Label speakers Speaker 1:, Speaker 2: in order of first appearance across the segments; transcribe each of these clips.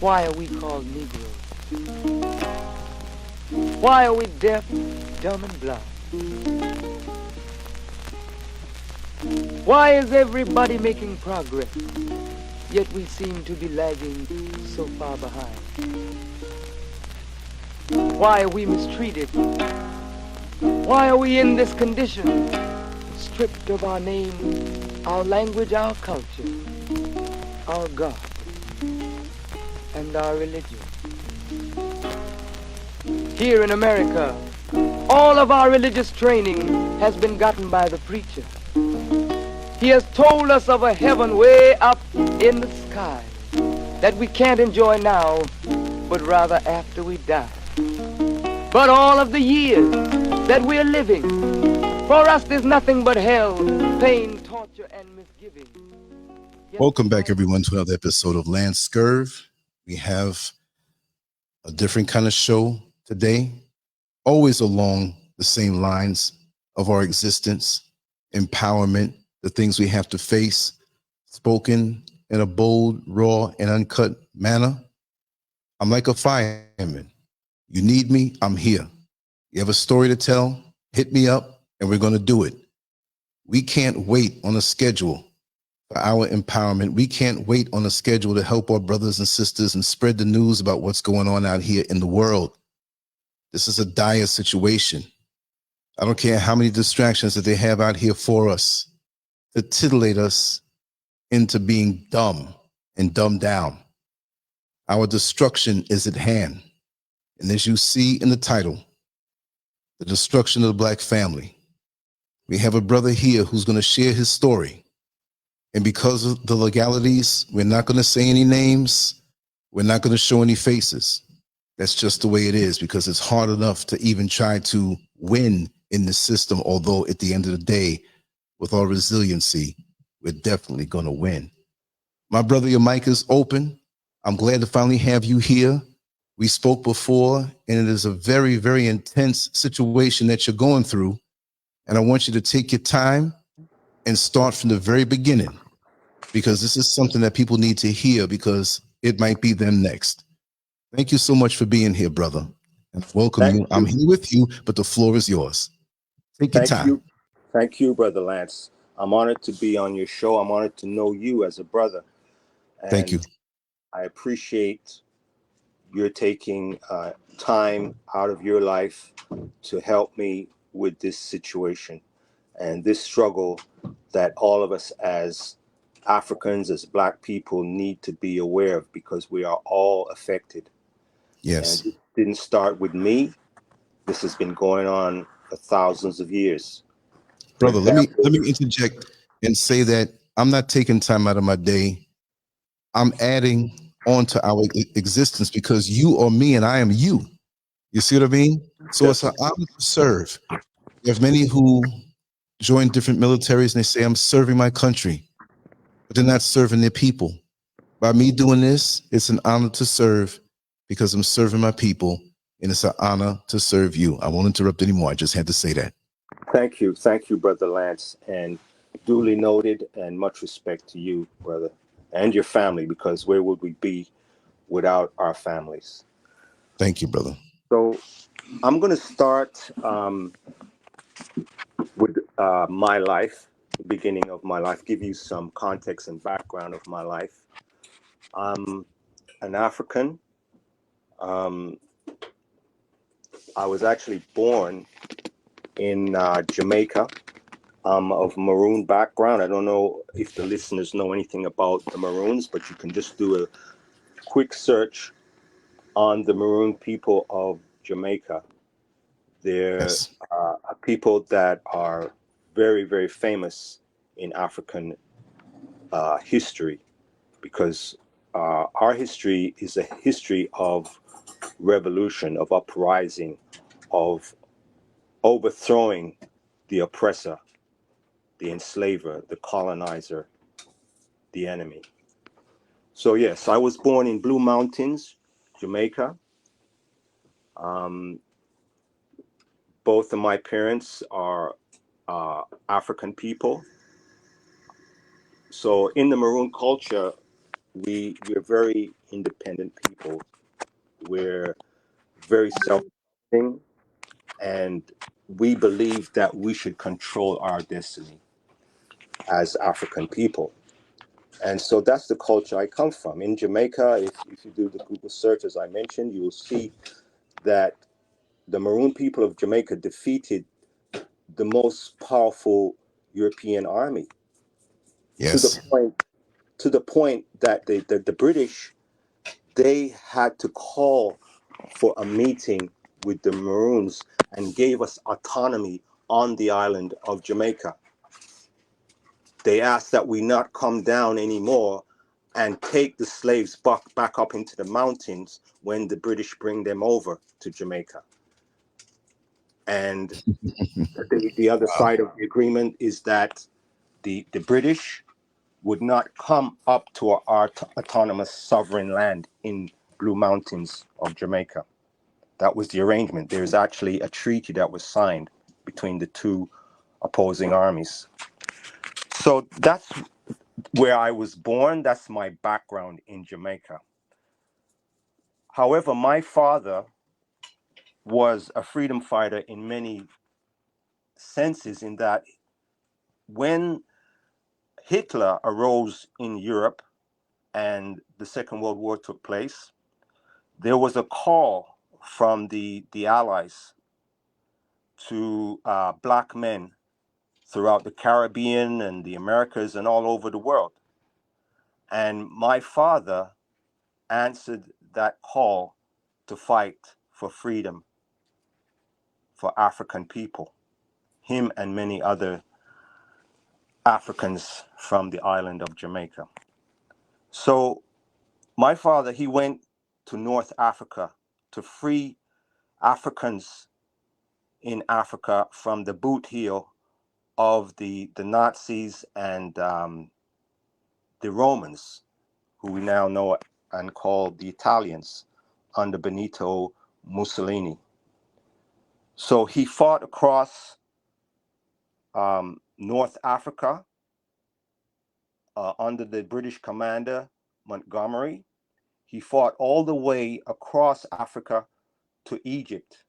Speaker 1: Why are we called Negroes? Why are we deaf, dumb, and blind? Why is everybody making progress, yet we seem to be lagging so far behind? Why are we mistreated? Why are we in this condition, stripped of our name, our language, our culture, our God, and our religion? Here in America, all of our religious training has been gotten by the preacher. He has told us of a heaven way up in the sky that we can't enjoy now, but rather after we die. But all of the years that we're living, for us there's nothing but hell, pain, torture, and misgiving.
Speaker 2: Welcome back, everyone, to another episode of LANCESCURV. We have a different kind of show today, always along the same lines of our existence, empowerment, the things we have to face, spoken in a bold, raw, and uncut manner. I'm like a fireman. You need me, I'm here. You have a story to tell, hit me up, and we're going to do it. We can't wait on a schedule for our empowerment. We can't wait on a schedule to help our brothers and sisters and spread the news about what's going on out here in the world. This is a dire situation. I don't care how many distractions that they have out here for us to titillate us into being dumb and dumbed down. Our destruction is at hand. And as you see in the title, the destruction of the Black family, we have a brother here who's going to share his story. And because of the legalities, we're not going to say any names. We're not going to show any faces. That's just the way it is, because it's hard enough to even try to win in the system. Although at the end of the day, with our resiliency, we're definitely going to win. My brother, your mic is open. I'm glad to finally have you here. We spoke before, and it is a very, very intense situation that you're going through. And I want you to take your time and start from the very beginning, because this is something that people need to hear, because it might be them next. Thank you so much for being here, brother. And welcome you. I'm here with you, but the floor is yours. Take your time.
Speaker 3: Thank you, Brother Lance. I'm honored to be on your show. I'm honored to know you as a brother. And
Speaker 2: thank you.
Speaker 3: I appreciate your taking time out of your life to help me with this situation and this struggle that all of us as Africans, as Black people, need to be aware of, because we are all affected.
Speaker 2: Yes.
Speaker 3: And it didn't start with me. This has been going on for thousands of years.
Speaker 2: Brother, let me interject and say that I'm not taking time out of my day. I'm adding on to our existence, because you are me and I am you. You see what I mean? So it's an honor to serve. There's many who join different militaries and they say, I'm serving my country, but they're not serving their people. By me doing this, it's an honor to serve, because I'm serving my people, and it's an honor to serve you. I won't interrupt anymore. I just had to say that.
Speaker 3: Thank you, Brother Lance, and duly noted, and much respect to you, brother, and your family, because where would we be without our families?
Speaker 2: Thank you, brother.
Speaker 3: So I'm going to start with my life, the beginning of my life, give you some context and background of my life. I'm an African. I was actually born in Jamaica. I'm of Maroon background. I don't know if the listeners know anything about the Maroons, but you can just do a quick search on the Maroon people of Jamaica. They're people that are very, very famous in African history, because our history is a history of revolution, of uprising, of overthrowing the oppressor, the enslaver, the colonizer, the enemy. So yes, I was born in Blue Mountains, Jamaica. Both of my parents are African people. So in the Maroon culture, we're very independent people. We're very self-loving, and we believe that we should control our destiny as African people. And so that's the culture I come from. In Jamaica, if you do the Google search, as I mentioned, you will see that the Maroon people of Jamaica defeated the most powerful European army to the
Speaker 2: Yes.
Speaker 3: point that the British, they had to call for a meeting with the Maroons and gave us autonomy on the island of Jamaica. They asked that we not come down anymore and take the slaves back up into the mountains when the British bring them over to Jamaica. And the other
Speaker 2: Wow.
Speaker 3: side of the agreement is that the British would not come up to our autonomous sovereign land in Blue Mountains of Jamaica. That was the arrangement. There's actually a treaty that was signed between the two opposing armies. So that's where I was born. That's my background in Jamaica. However, my father was a freedom fighter in many senses, in that when Hitler arose in Europe and the Second World War took place, there was a call from the Allies to black men throughout the Caribbean and the Americas and all over the world. And my father answered that call to fight for freedom for African people, him and many other Africans from the island of Jamaica. So my father, he went to North Africa to free Africans in Africa from the boot heel of the Nazis and the Romans, who we now know and call the Italians under Benito Mussolini. So he fought across North Africa under the British commander Montgomery. He fought all the way across Africa to Egypt,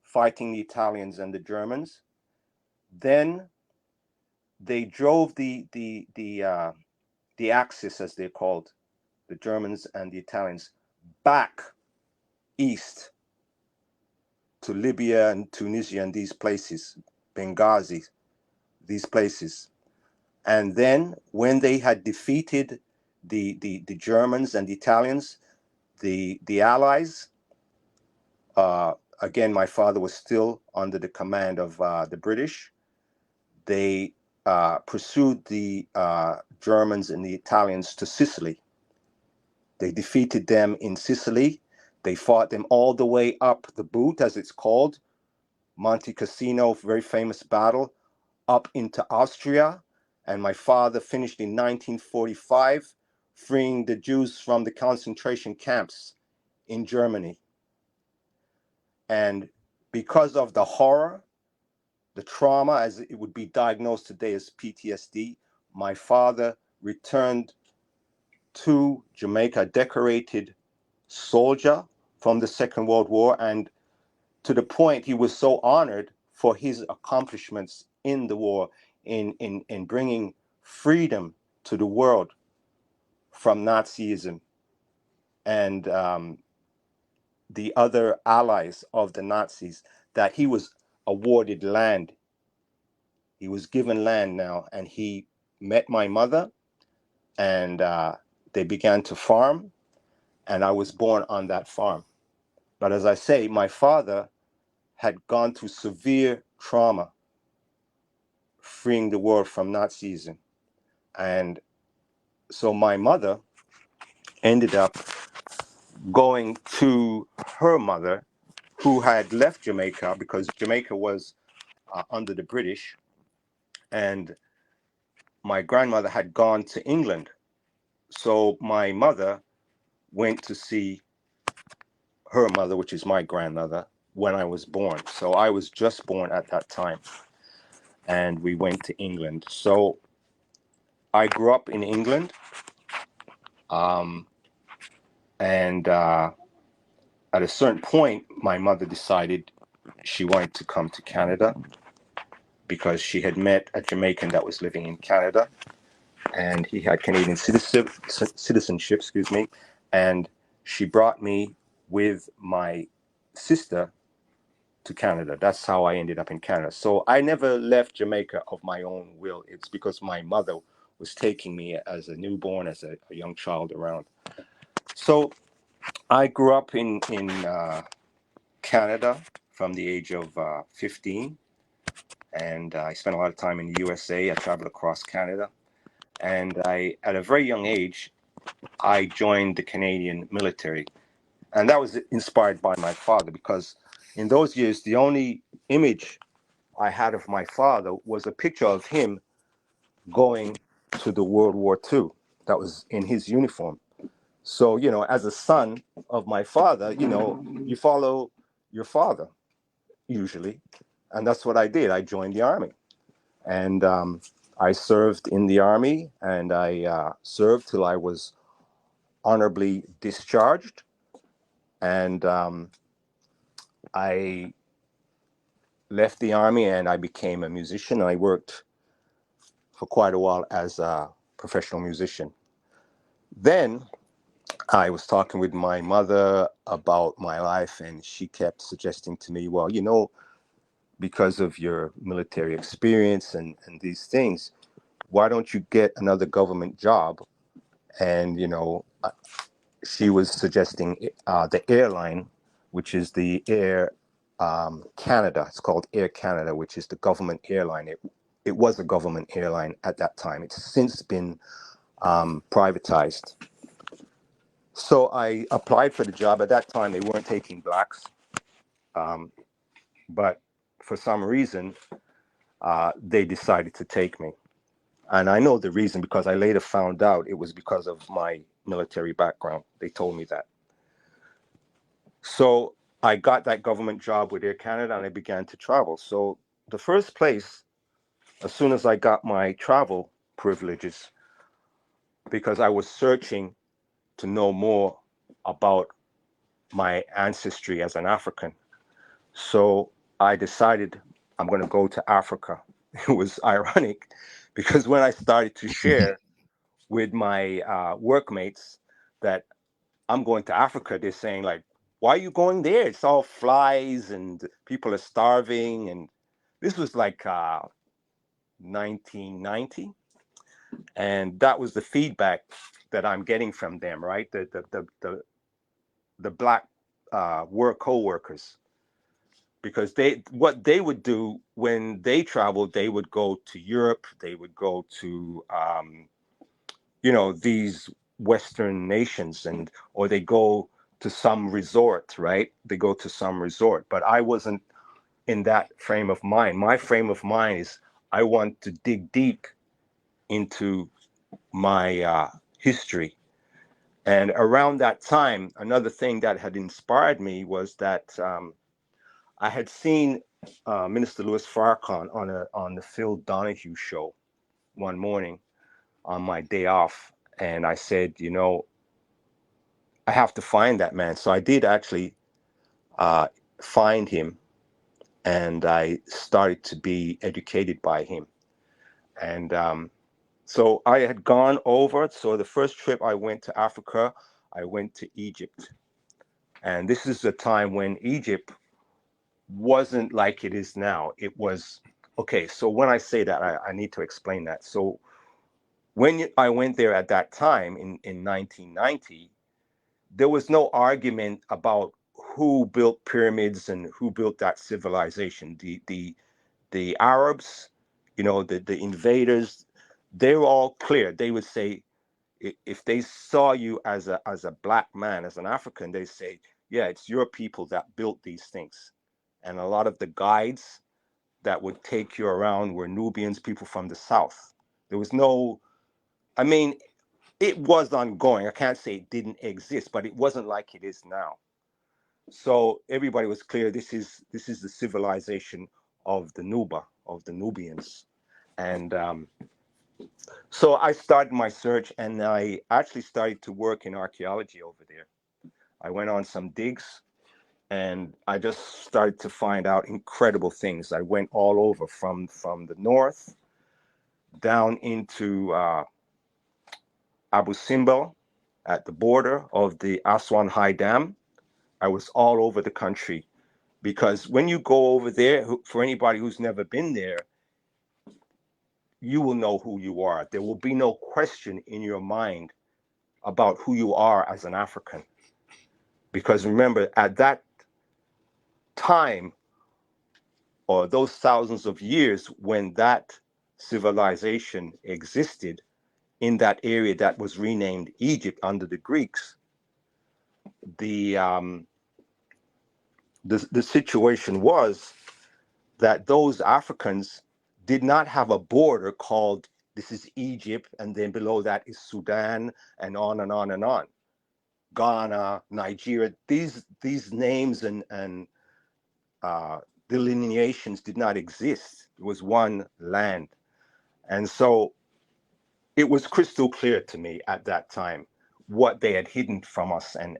Speaker 3: fighting the Italians and the Germans. Then they drove the Axis, as they're called, the Germans and the Italians, back east to Libya and Tunisia and these places, Benghazi, these places. And then when they had defeated the Germans and the Italians, the Allies, again, my father was still under the command of the British. They pursued the Germans and the Italians to Sicily. They defeated them in Sicily. They fought them all the way up the boot, as it's called, Monte Cassino, very famous battle, up into Austria. And my father finished in 1945, freeing the Jews from the concentration camps in Germany. And because of the horror, the trauma, as it would be diagnosed today as PTSD, my father returned to Jamaica, a decorated soldier from the Second World War, and to the point he was so honored for his accomplishments in the war, in bringing freedom to the world from Nazism and the other allies of the Nazis, that he was awarded land. He was given land now, and he met my mother, and they began to farm, and I was born on that farm. But as I say, my father had gone through severe trauma freeing the world from Nazism. And so my mother ended up going to her mother, who had left Jamaica because Jamaica was under the British, and my grandmother had gone to England. So my mother went to see her mother, which is my grandmother, when I was born. So I was just born at that time, and we went to England. So I grew up in England. And at a certain point, my mother decided she wanted to come to Canada because she had met a Jamaican that was living in Canada, and he had Canadian citizenship, excuse me, and she brought me with my sister to Canada. That's how I ended up in Canada. So I never left Jamaica of my own will. It's because my mother was taking me as a newborn, as a young child around. So I grew up in Canada from the age of 15, and I spent a lot of time in the USA. I traveled across Canada, and at a very young age, I joined the Canadian military, and that was inspired by my father, because in those years, the only image I had of my father was a picture of him going to the World War II. That was in his uniform. So, as a son of my father, you follow your father usually. And that's what I did. I joined the army, and I served in the army, and I served till I was honorably discharged. And I left the army and I became a musician. I worked for quite a while as a professional musician. Then I was talking with my mother about my life, and she kept suggesting to me, well, because of your military experience and these things, why don't you get another government job? And, she was suggesting the airline, which is the Air Canada. It's called Air Canada, which is the government airline. It was a government airline at that time. It's since been privatized. So I applied for the job. At that time, they weren't taking blacks, but for some reason, they decided to take me. And I know the reason, because I later found out it was because of my military background. They told me that. So I got that government job with Air Canada, and I began to travel. So the first place, as soon as I got my travel privileges, because I was searching to know more about my ancestry as an African. So I decided I'm going to go to Africa. It was ironic because when I started to share with my workmates that I'm going to Africa, they're saying, like, why are you going there? It's all flies and people are starving. And this was like 1990. And that was the feedback that I'm getting from them, right? The black co-workers. Because what they would do when they traveled, they would go to Europe, they would go to these Western nations, or they go to some resort, right? They go to some resort. But I wasn't in that frame of mind. My frame of mind is I want to dig deep into my history. And around that time, another thing that had inspired me was that I had seen Minister Louis Farrakhan on the Phil Donahue show one morning on my day off, and I said, I have to find that man. So I did actually find him, and I started to be educated by him. And so I had gone over. So the first trip I went to Africa, I went to Egypt. And this is a time when Egypt wasn't like it is now. It was, okay, so when I say that, I need to explain that. So when I went there at that time in 1990, there was no argument about who built pyramids and who built that civilization. The Arabs, the invaders, they were all clear. They would say, if they saw you as a black man, as an African, they say, yeah, it's your people that built these things. And a lot of the guides that would take you around were Nubians, people from the south. There was no, I mean, it was ongoing. I can't say it didn't exist, but it wasn't like it is now. So everybody was clear. This is the civilization of the Nuba, of the Nubians, and so I started my search, and I actually started to work in archaeology over there. I went on some digs, and I just started to find out incredible things. I went all over from the north down into Abu Simbel at the border of the Aswan High Dam. I was all over the country, because when you go over there, for anybody who's never been there, you will know who you are. There will be no question in your mind about who you are as an African. Because remember, at that time, or those thousands of years when that civilization existed in that area that was renamed Egypt under the Greeks, the situation was that those Africans did not have a border called, this is Egypt, and then below that is Sudan, and on and on and on. Ghana, Nigeria, these names and delineations did not exist. It was one land. And so it was crystal clear to me at that time what they had hidden from us, and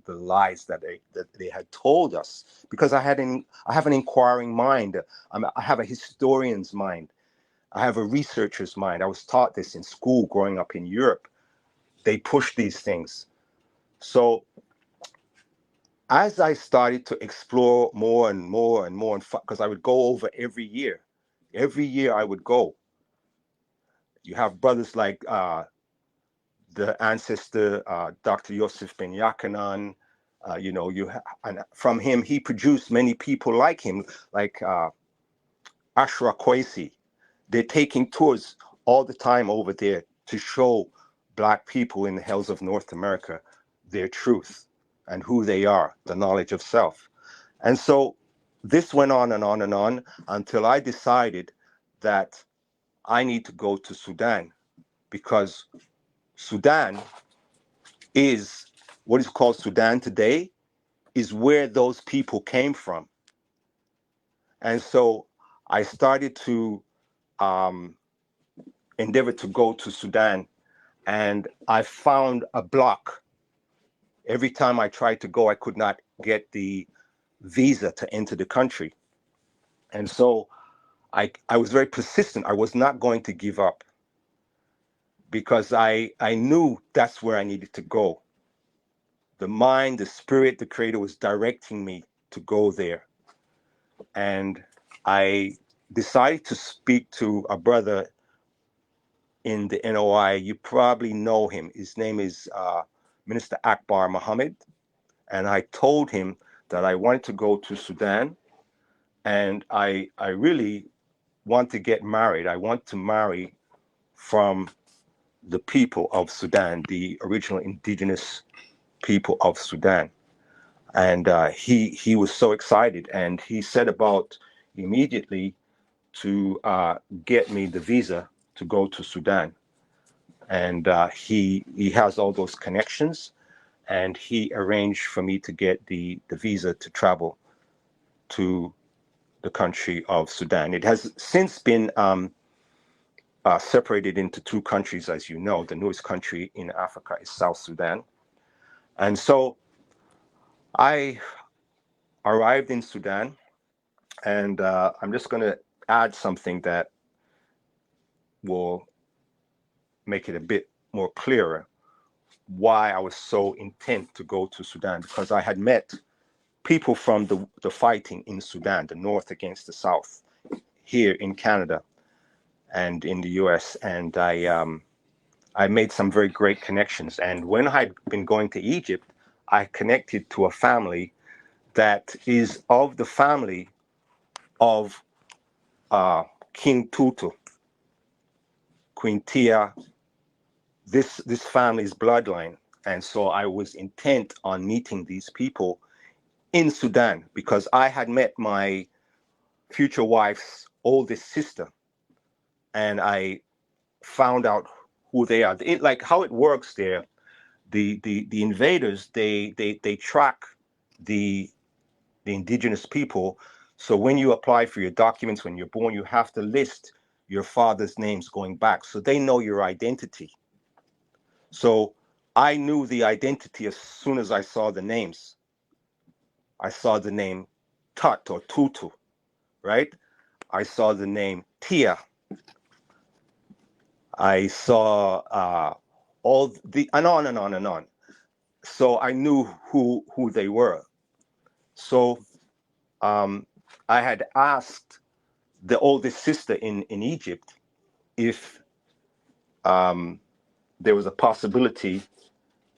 Speaker 3: the lies that they had told us, because I have an inquiring mind. I have a historian's mind. I have a researcher's mind. I was taught this in school growing up in Europe. They push these things. So as I started to explore more and more and more, because I would go over every year I would go. You have brothers like the ancestor, Dr. Yosef Ben Yakanan, and from him, he produced many people like him, like Ashra Kwesi. They're taking tours all the time over there to show Black people in the hills of North America their truth and who they are, the knowledge of self. And so this went on and on and on until I decided that I need to go to Sudan, because Sudan is what is called Sudan today, is where those people came from. And so I started to endeavor to go to Sudan, and I found a block. Every time I tried to go, I could not get the visa to enter the country. And so I was very persistent. I was not going to give up, because I knew that's where I needed to go. The mind, the spirit, the creator was directing me to go there. And I decided to speak to a brother in the NOI. You probably know him. His name is Minister Akbar Muhammad. And I told him that I wanted to go to Sudan, and I really want to get married. I want to marry from the people of Sudan, the original indigenous people of Sudan. And he was so excited, and he set about immediately to get me the visa to go to Sudan. And he has all those connections, and he arranged for me to get the visa to travel to the country of Sudan. It has since been separated into two countries, as you know. The newest country in Africa is South Sudan. And so I arrived in Sudan, and I'm just going to add something that will make it a bit more clearer why I was so intent to go to Sudan, because I had met people from the fighting in Sudan, the North against the South, here in Canada and in the US. And I made some very great connections. And when I'd been going to Egypt, I connected to a family that is of the family of King Tutu, Queen Tia, this family's bloodline. And so I was intent on meeting these people in Sudan, because I had met my future wife's oldest sister, and I found out who they are. Like how it works there, the invaders, they track the indigenous people. So when you apply for your documents, when you're born, you have to list your father's names going back, so they know your identity. So I knew the identity as soon as I saw the names. I saw the name Tut or Tutu, right? I saw the name Tia. I saw all the, and on and on and on. So I knew who they were. So I had asked the oldest sister in Egypt if there was a possibility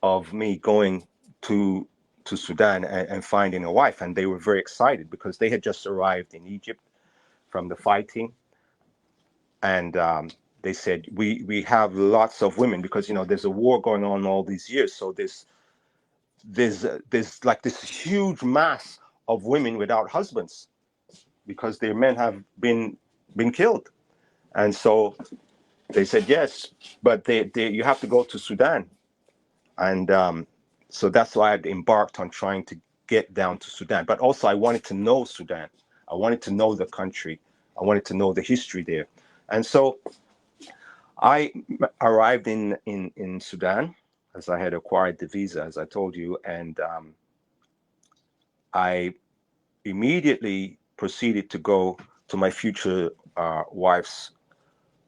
Speaker 3: of me going to Sudan and finding a wife, and they were very excited because they had just arrived in Egypt from the fighting, and they said we have lots of women because there's a war going on all these years, so there's like this huge mass of women without husbands because their men have been killed, and so they said yes, but they you have to go to Sudan. And so that's why I embarked on trying to get down to Sudan. But also I wanted to know Sudan. I wanted to know the country. I wanted to know the history there. And so I arrived in Sudan, as I had acquired the visa, as I told you. And I immediately proceeded to go to my future wife's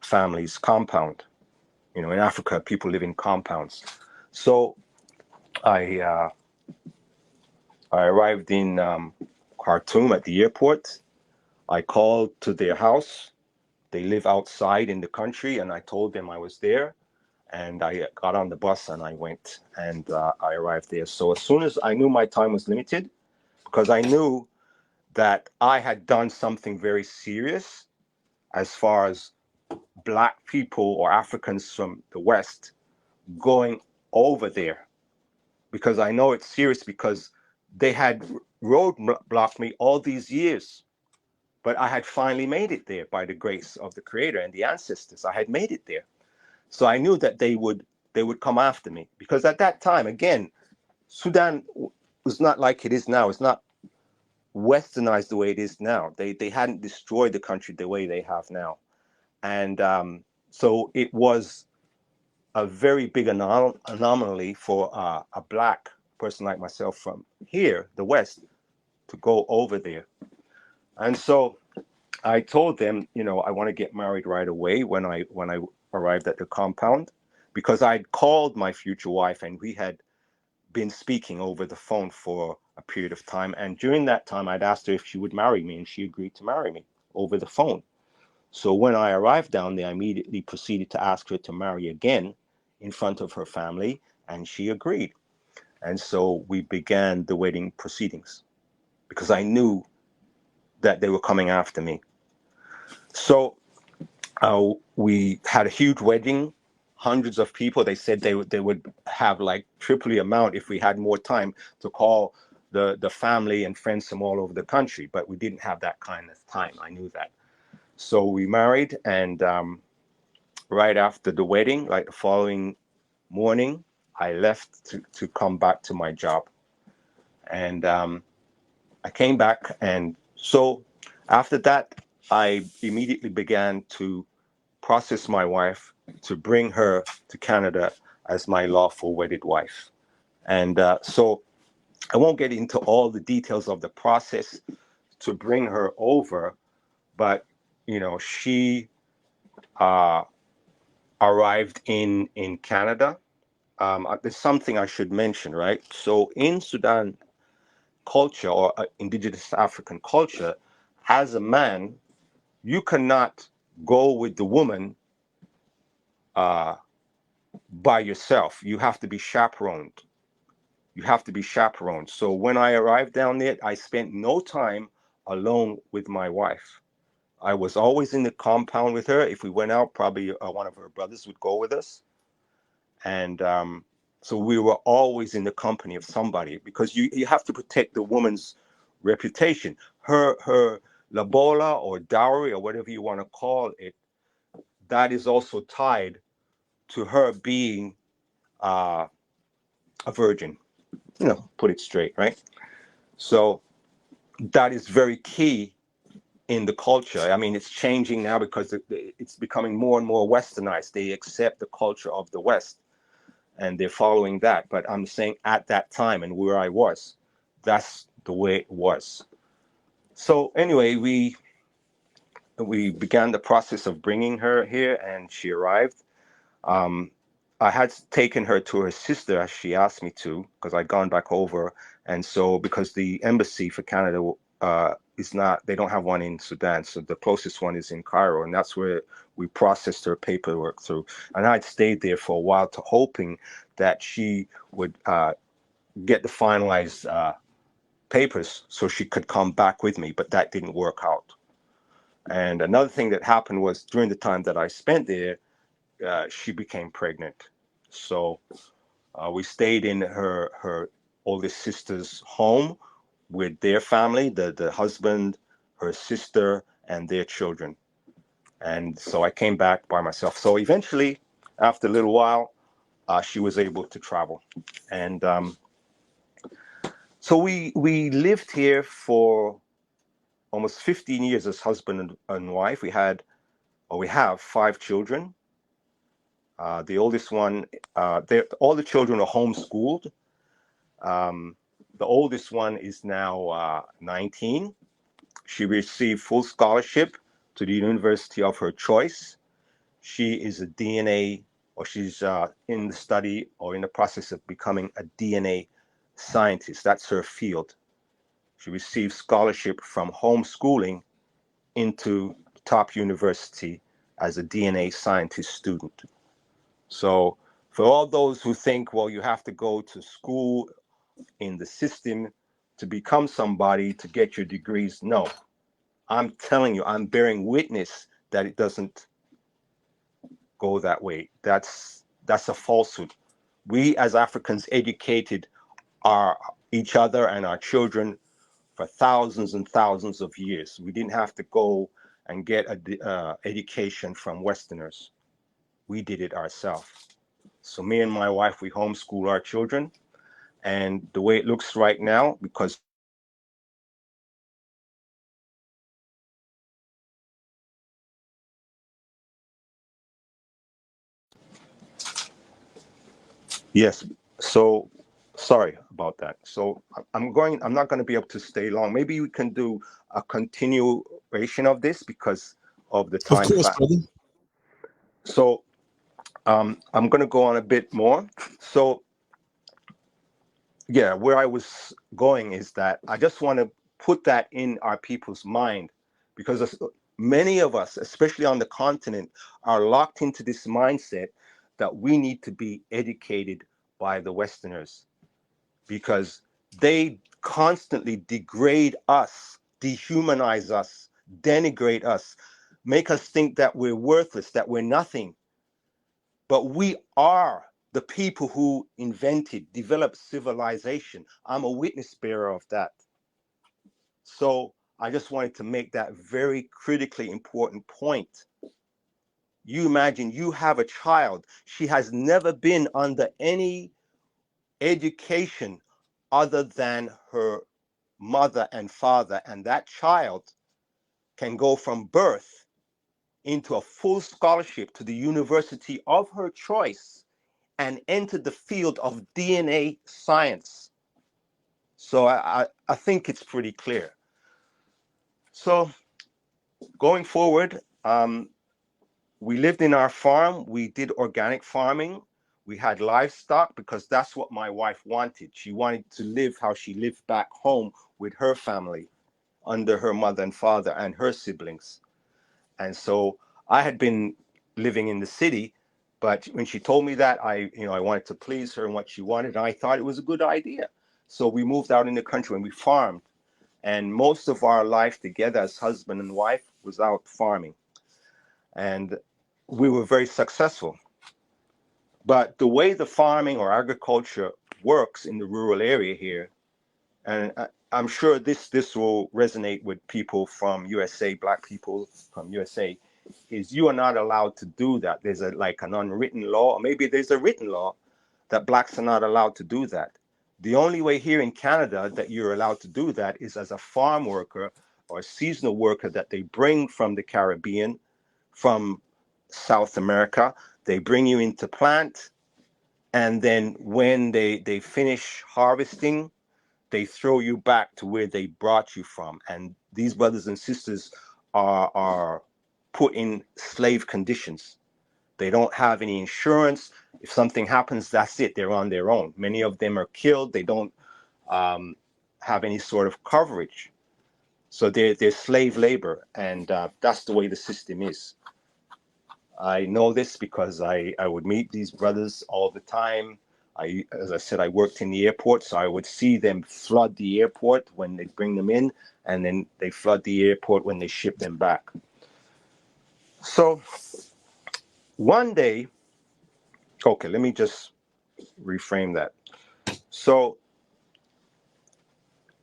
Speaker 3: family's compound. In Africa, people live in compounds. So I arrived in Khartoum at the airport. I called to their house. They live outside in the country, and I told them I was there. And I got on the bus and I went, and I arrived there. So as soon as I knew my time was limited, because I knew that I had done something very serious as far as Black people or Africans from the West going over there, because I know it's serious because they had roadblocked me all these years, but I had finally made it there by the grace of the Creator and the ancestors. I had made it there. So I knew that they would come after me, because at that time, again, Sudan was not like it is now. It's not westernized the way it is now. They hadn't destroyed the country the way they have now. And so it was a very big anomaly for a Black person like myself from here, the West, to go over there. And so I told them, I want to get married right away when I arrived at the compound, because I'd called my future wife and we had been speaking over the phone for a period of time. And during that time, I'd asked her if she would marry me, and she agreed to marry me over the phone. So when I arrived down there, I immediately proceeded to ask her to marry again in front of her family, and she agreed. And so we began the wedding proceedings, because I knew that they were coming after me. So we had a huge wedding, hundreds of people. They said they would have like triple the amount if we had more time to call the family and friends from all over the country, but we didn't have that kind of time. I knew that. So we married, and right after the wedding, like the following morning, I left to come back to my job. And I came back, and so after that, I immediately began to process my wife to bring her to Canada as my lawful wedded wife. And so I won't get into all the details of the process to bring her over, but she arrived in Canada. There's something I should mention, right? So in Sudan culture, or indigenous African culture, as a man, you cannot go with the woman by yourself. You have to be chaperoned. You have to be chaperoned. So when I arrived down there, I spent no time alone with my wife. I was always in the compound with her. If we went out, probably one of her brothers would go with us. And so we were always in the company of somebody, because you have to protect the woman's reputation. Her labola or dowry or whatever you want to call it, that is also tied to her being a virgin, put it straight, right? So that is very key in the culture. I mean, it's changing now because it's becoming more and more westernized. They accept the culture of the West. and they're following that. But I'm saying at that time and where I was, that's the way it was. So anyway, we began the process of bringing her here, and she arrived. Um, I had taken her to her sister as she asked me to, because I'd gone back over. And so, because the embassy for Canada is not, they don't have one in Sudan. So the closest one is in Cairo. And that's where we processed her paperwork through. And I'd stayed there for a while, hoping that she would get the finalized papers so she could come back with me. But that didn't work out. And another thing that happened was during the time that I spent there, she became pregnant. So we stayed in her oldest sister's home with their family, the husband, her sister, and their children. And so I came back by myself. So eventually, after a little while, she was able to travel. And so we lived here for almost 15 years as husband and wife. We have 5 children. The oldest one, all the children are homeschooled. The oldest one is now 19. She received full scholarship to the university of her choice. She is a DNA, or she's in the study or in the process of becoming a DNA scientist. That's her field. She received scholarship from homeschooling into top university as a DNA scientist student. So for all those who think, well, you have to go to school in the system to become somebody to get your degrees, no. I'm telling you, I'm bearing witness that it doesn't go that way. That's a falsehood. We as Africans educated each other and our children for thousands and thousands of years. We didn't have to go and get an education from Westerners. We did it ourselves. So me and my wife, we homeschool our children. And the way it looks right now, because yes, so sorry about that. So I'm not going to be able to stay long. Maybe we can do a continuation of this because of the
Speaker 2: Of
Speaker 3: time
Speaker 2: course,
Speaker 3: factor.
Speaker 2: brother.
Speaker 3: So I'm going to go on a bit more. So yeah, where I was going is that I just want to put that in our people's mind, because many of us, especially on the continent, are locked into this mindset that we need to be educated by the Westerners, because they constantly degrade us, dehumanize us, denigrate us, make us think that we're worthless, that we're nothing. But we are the people who developed civilization. I'm a witness bearer of that. So I just wanted to make that very critically important point. You imagine you have a child. She has never been under any education other than her mother and father. And that child can go from birth into a full scholarship to the university of her choice and enter the field of DNA science. So I think it's pretty clear. So going forward, we lived in our farm. We did organic farming. We had livestock because that's what my wife wanted. She wanted to live how she lived back home with her family under her mother and father and her siblings. And so I had been living in the city, but when she told me that, I wanted to please her and what she wanted, and I thought it was a good idea. So we moved out in the country and we farmed. And most of our life together as husband and wife was out farming. And we were very successful. But the way the farming or agriculture works in the rural area here, and I'm sure this will resonate with people from USA, Black people from USA, is you are not allowed to do that. There's like an unwritten law, or maybe there's a written law that blacks are not allowed to do that. The only way here in Canada that you're allowed to do that is as a farm worker or a seasonal worker that they bring from the Caribbean, from South America. They bring you in to plant, And then when they finish harvesting, they throw you back to where they brought you from. And these brothers and sisters are put in slave conditions. They don't have any insurance. If something happens, that's it. They're on their own. Many of them are killed. They don't have any sort of coverage. So they're slave labor. And that's the way the system is. I know this because I would meet these brothers all the time. As I said, I worked in the airport, so I would see them flood the airport when they bring them in, and then they flood the airport when they ship them back. So one day, okay, let me just reframe that. So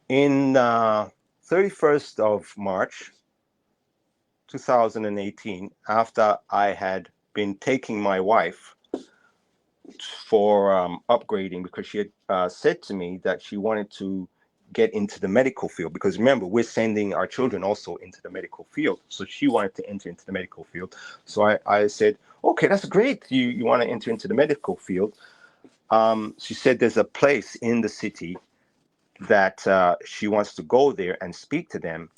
Speaker 3: in 31st of March, 2018, after I had been taking my wife for upgrading, because she had said to me that she wanted to get into the medical field, because remember, we're sending our children also into the medical field. So she wanted to enter into the medical field. So I said, okay, that's great. You want to enter into the medical field. She said there's a place in the city that she wants to go there and speak to them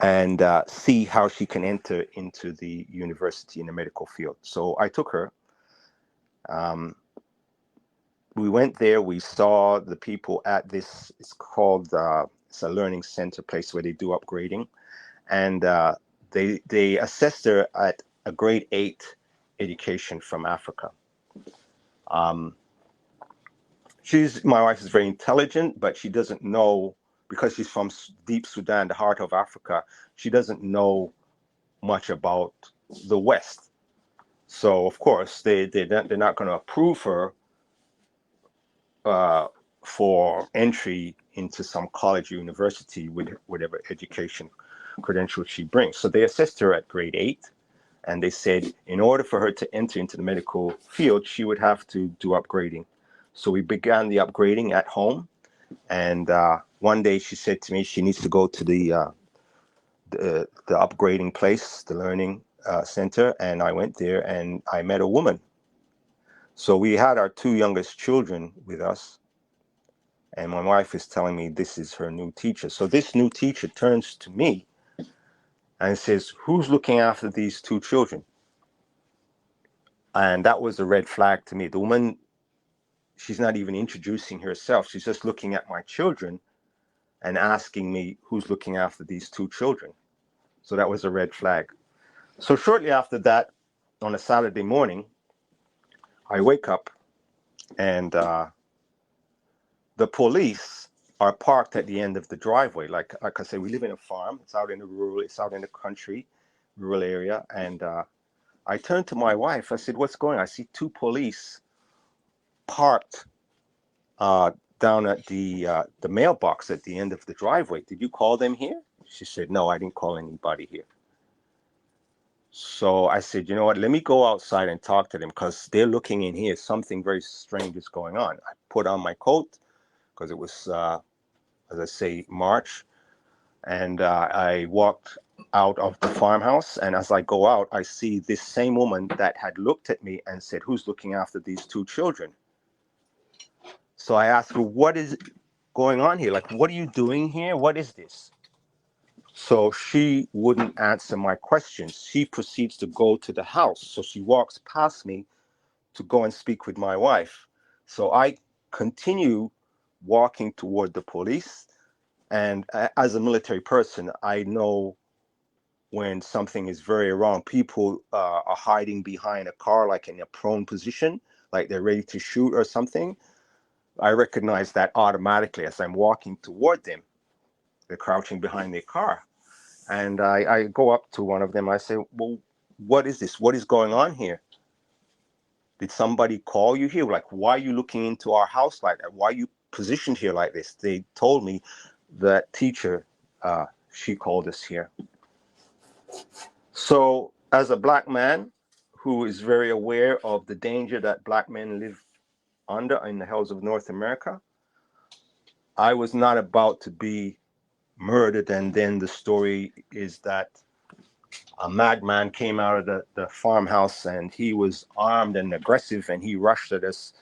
Speaker 3: and see how she can enter into the university in the medical field. So I took her. We went there. We saw the people at this. It's called it's a learning center place where they do upgrading, and they assessed her at a grade 8 education from Africa. My wife is very intelligent, but she doesn't know, because she's from deep Sudan, the heart of Africa. She doesn't know much about the West. So of course they're not going to approve her for entry into some college or university with whatever education credentials she brings. So they assessed her at grade 8, and they said in order for her to enter into the medical field, she would have to do upgrading. So we began the upgrading at home, and one day she said to me she needs to go to the upgrading place, the learning center, and I went there and I met a woman. So we had our 2 youngest children with us, and my wife is telling me this is her new teacher. So this new teacher turns to me and says, who's looking after these 2 children? And that was a red flag to me. The woman, she's not even introducing herself. She's just looking at my children and asking me who's looking after these 2 children. So that was a red flag. So shortly after that, on a Saturday morning, I wake up and the police are parked at the end of the driveway. Like I say, we live in a farm. It's out in the country, rural area. And I turned to my wife. I said, what's going on? I see 2 police parked down at the mailbox at the end of the driveway. Did you call them here? She said, no, I didn't call anybody here. So I said, you know what, let me go outside and talk to them, because they're looking in here. Something very strange is going on. I put on my coat because it was, as I say, March. And I walked out of the farmhouse. And as I go out, I see this same woman that had looked at me and said, who's looking after these 2 children? So I asked her, what is going on here? Like, what are you doing here? What is this? So she wouldn't answer my questions. She proceeds to go to the house. So she walks past me to go and speak with my wife. So I continue walking toward the police. And as a military person, I know when something is very wrong. People are hiding behind a car, like in a prone position, like they're ready to shoot or something. I recognize that automatically as I'm walking toward them. They're crouching behind their car. And I go up to one of them. I say, well, what is this? What is going on here? Did somebody call you here? Like, why are you looking into our house like that? Why are you positioned here like this? They told me that teacher, she called us here. So as a black man who is very aware of the danger that black men live under in the hills of North America, I was not about to be murdered. And then the story is that a madman came out of the farmhouse and he was armed and aggressive and he rushed at us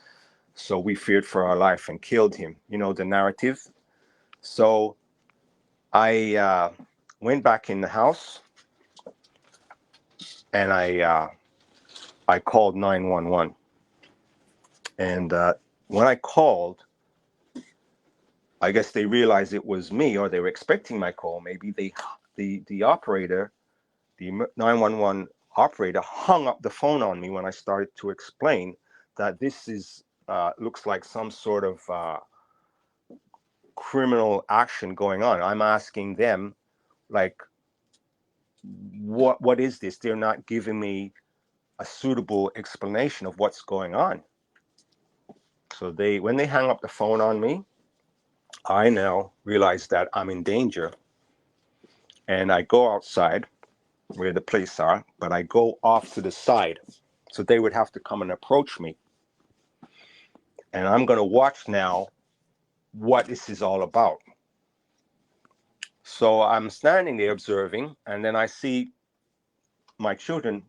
Speaker 3: So we feared for our life and killed him. You know the narrative. So I went back in the house and I called 911. And when I called, I guess they realized it was me, or they were expecting my call. Maybe the operator, the 911 operator, hung up the phone on me when I started to explain that this is looks like some sort of criminal action going on. I'm asking them, like, what is this? They're not giving me a suitable explanation of what's going on. So when they hang up the phone on me, I now realize that I'm in danger, and I go outside where the police are, but I go off to the side, so they would have to come and approach me. And I'm going to watch now what this is all about. So I'm standing there observing, and then I see my children,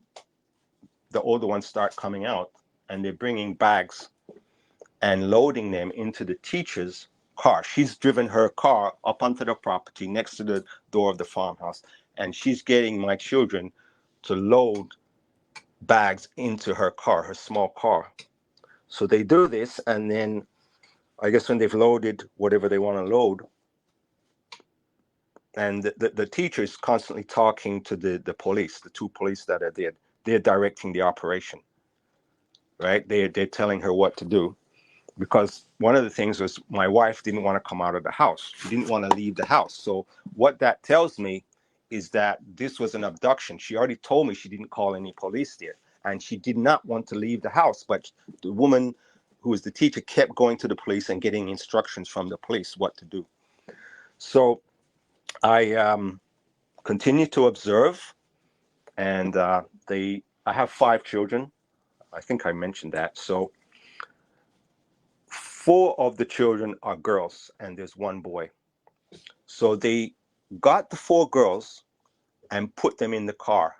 Speaker 3: the older ones, start coming out, and they're bringing bags and loading them into the teacher's car. She's driven her car up onto the property next to the door of the farmhouse, and she's getting my children to load bags into her car, her small car. So they do this, and then I guess when they've loaded whatever they want to load, and the teacher is constantly talking to the police, the two police that are there. They're directing the operation, right? They're telling her what to do. Because one of the things was my wife didn't want to come out of the house. She didn't want to leave the house. So what that tells me is that this was an abduction. She already told me she didn't call any police there, and she did not want to leave the house. But the woman who was the teacher kept going to the police and getting instructions from the police what to do. So I continued to observe, and I have 5 children. I think I mentioned that. So 4 of the children are girls, and there's 1 boy. So they got the 4 girls and put them in the car.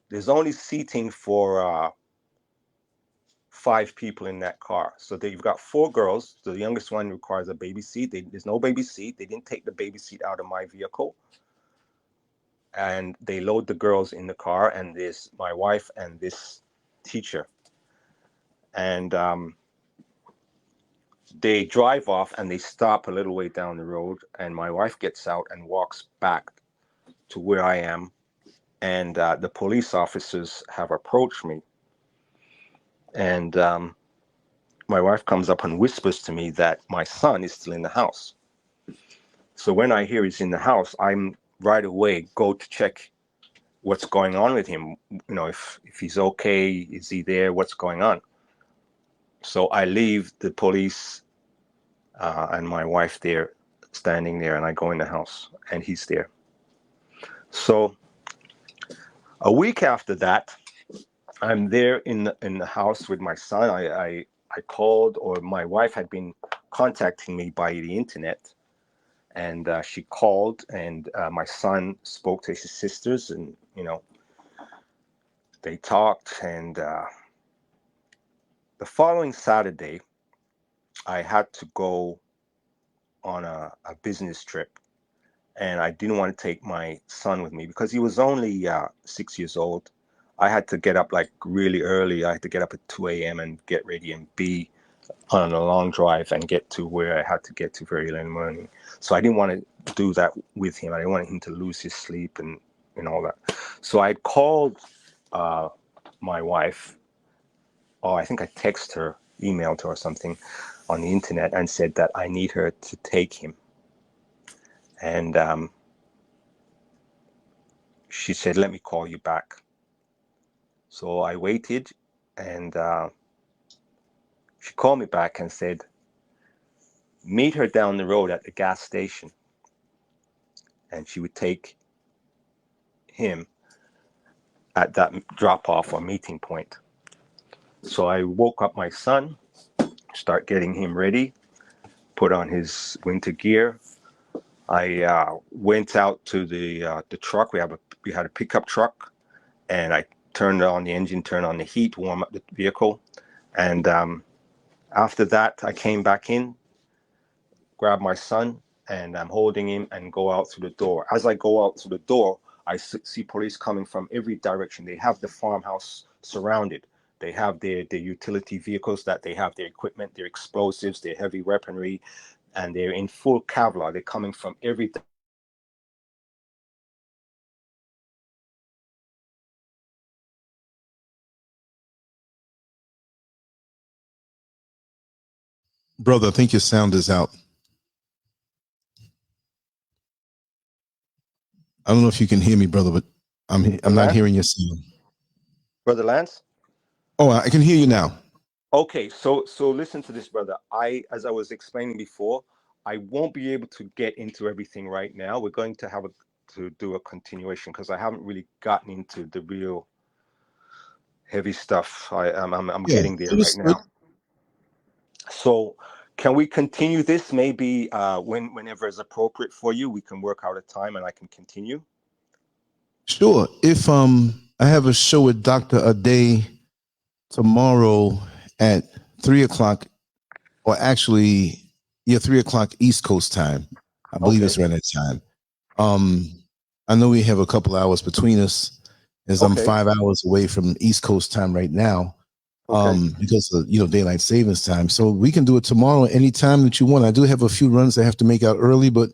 Speaker 3: There's only seating for 5 people in that car. So you've got 4 girls. So the youngest one requires a baby seat. There's no baby seat. They didn't take the baby seat out of my vehicle. And they load the girls in the car, and there's my wife and this teacher. And they drive off, and they stop a little way down the road, and my wife gets out and walks back to where I am, and the police officers have approached me, and my wife comes up and whispers to me that my son is still in the house. So when I hear he's in the house, I'm right away go to check what's going on with him, you know, if he's okay, is he there, what's going on. So I leave the police and my wife there, standing there, and I go in the house, and he's there. So a week after that, I'm there in the house with my son. I called, or my wife had been contacting me by the internet, and she called, and my son spoke to his sisters, and you know, they talked. And the following Saturday, I had to go on a business trip, and I didn't want to take my son with me because he was only 6 years old. I had to get up like really early. I had to get up at 2 a.m. and get ready and be on a long drive and get to where I had to get to very early in the morning. So I didn't want to do that with him. I didn't want him to lose his sleep and all that. So I called my wife, or I think I texted her, emailed her or something on the internet, and said that I need her to take him. And she said, let me call you back. So I waited, and she called me back and said, meet her down the road at the gas station, and she would take him at that drop-off or meeting point. So I woke up my son, start getting him ready, put on his winter gear. I went out to the truck. We had a pickup truck, and I turned on the engine, turned on the heat, warm up the vehicle, and After that, I came back in, grabbed my son, and I'm holding him and go out through the door. As I go out through the door, I see police coming from every direction. They have the farmhouse surrounded. They have their utility vehicles, that they have their equipment, their explosives, their heavy weaponry, and they're in full Kevlar. They're coming from every.
Speaker 2: Brother, I think your sound is out. I don't know if you can hear me, brother, but I'm not hearing your sound.
Speaker 3: Brother Lance?
Speaker 2: Oh, I can hear you now.
Speaker 3: Okay, so listen to this, brother. As I was explaining before, I won't be able to get into everything right now. We're going to have to do a continuation because I haven't really gotten into the real heavy stuff. I'm getting there right now. So can we continue this? Maybe whenever is appropriate for you, we can work out a time and I can continue.
Speaker 2: Sure. If I have a show with Dr. Ade tomorrow at 3:00, or actually, 3:00 East Coast time. I believe it's around that time. I know we have a couple hours between us, as I'm 5 hours away from East Coast time right now, because of daylight savings time. So we can do it tomorrow anytime that you want. I do have a few runs I have to make out early, but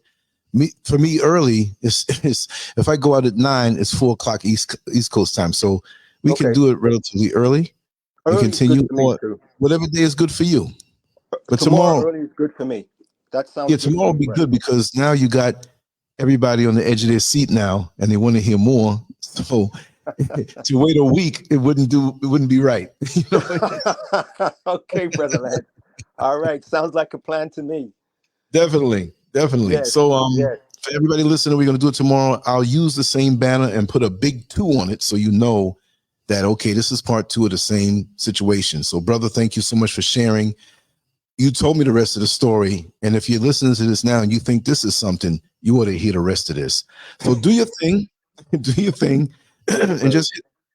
Speaker 2: for me early is if I go out at 9, it's 4:00 East Coast time. So we can do it relatively early. We continue, or whatever day is good for you. But tomorrow
Speaker 3: early is good for me. That sounds
Speaker 2: good. Tomorrow will be good because now you got everybody on the edge of their seat now, and they want to hear more. So to wait a week, it wouldn't be right.
Speaker 3: Okay, brother Lance. All right, sounds like a plan to me.
Speaker 2: Definitely.
Speaker 3: Yes,
Speaker 2: So for everybody listening, we're going to do it tomorrow. I'll use the same banner and put a big 2 on it, so you know that this is part 2 of the same situation. So, brother, thank you so much for sharing. You told me the rest of the story, and if you're listening to this now and you think this is something, you ought to hear the rest of this. So do your thing, and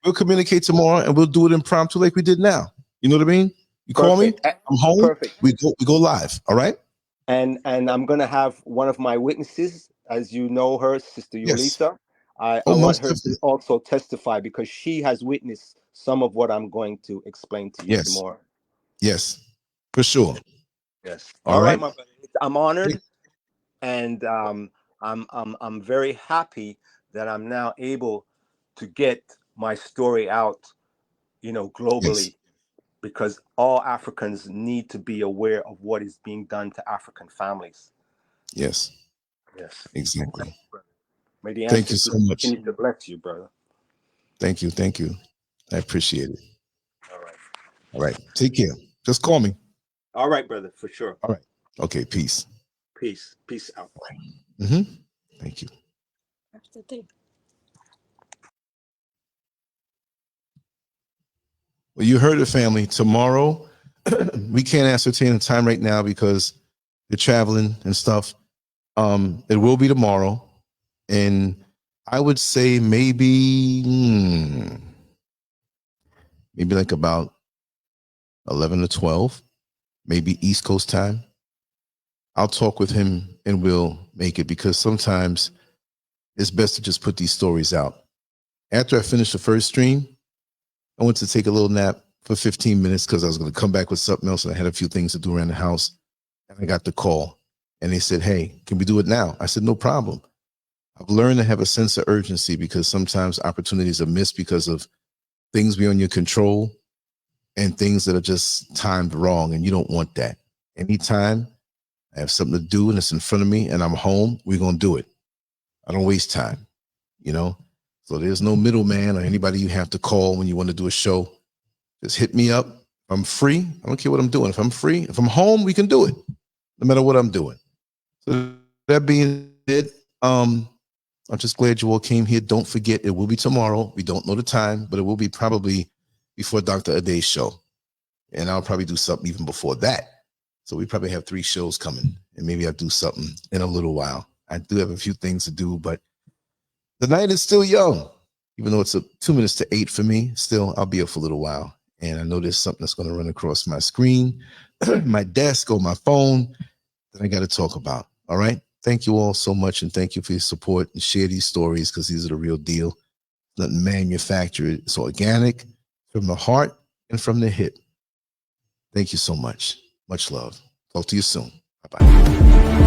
Speaker 2: we'll communicate tomorrow, and we'll do it impromptu like we did now. You know what I mean? You call me, I'm home. Perfect. We go live. All right.
Speaker 3: And I'm gonna have one of my witnesses, as you know her, Sister Yulisa. I want her to also testify because she has witnessed some of what I'm going to explain to you tomorrow.
Speaker 2: Yes, for sure.
Speaker 3: Yes. All right, my brother. I'm honored, and I'm very happy that I'm now able to get my story out, globally, because all Africans need to be aware of what is being done to African families.
Speaker 2: Yes.
Speaker 3: Yes.
Speaker 2: Exactly.
Speaker 3: May the
Speaker 2: Thank you so much.
Speaker 3: Continue to bless you, brother.
Speaker 2: Thank you. I appreciate it.
Speaker 3: All right.
Speaker 2: Take care. Just call me.
Speaker 3: All right, brother, for sure.
Speaker 2: All right. Okay. Peace.
Speaker 3: Peace out.
Speaker 2: Thank you. Well, you heard it, family. Tomorrow, we can't ascertain the time right now because you're traveling and stuff. It will be tomorrow, and I would say maybe like about 11 to 12, maybe East Coast time. I'll talk with him and we'll make it, because sometimes it's best to just put these stories out. After I finished the first stream, I went to take a little nap for 15 minutes because I was going to come back with something else, and I had a few things to do around the house. And I got the call, and they said, "Hey, can we do it now?" I said, "No problem." I've learned to have a sense of urgency because sometimes opportunities are missed because of things beyond your control and things that are just timed wrong, and you don't want that. Anytime I have something to do and it's in front of me and I'm home, we're going to do it. I don't waste time, So there's no middleman or anybody you have to call when you want to do a show. Just hit me up. If I'm free, I don't care what I'm doing. If I'm free, if I'm home, we can do it, no matter what I'm doing. So that being said, I'm just glad you all came here. Don't forget, it will be tomorrow. We don't know the time, but it will be probably before Dr. Ade's show. And I'll probably do something even before that. So we probably have 3 shows coming, and maybe I'll do something in a little while. I do have a few things to do, but the night is still young. Even though it's 2 minutes to 8 for me, still I'll be up for a little while. And I know there's something that's going to run across my screen, my desk, or my phone that I got to talk about. All right. Thank you all so much. And thank you for your support, and share these stories, because these are the real deal. Nothing manufactured. It's organic, from the heart and from the hip. Thank you so much. Much love. Talk to you soon. Bye-bye.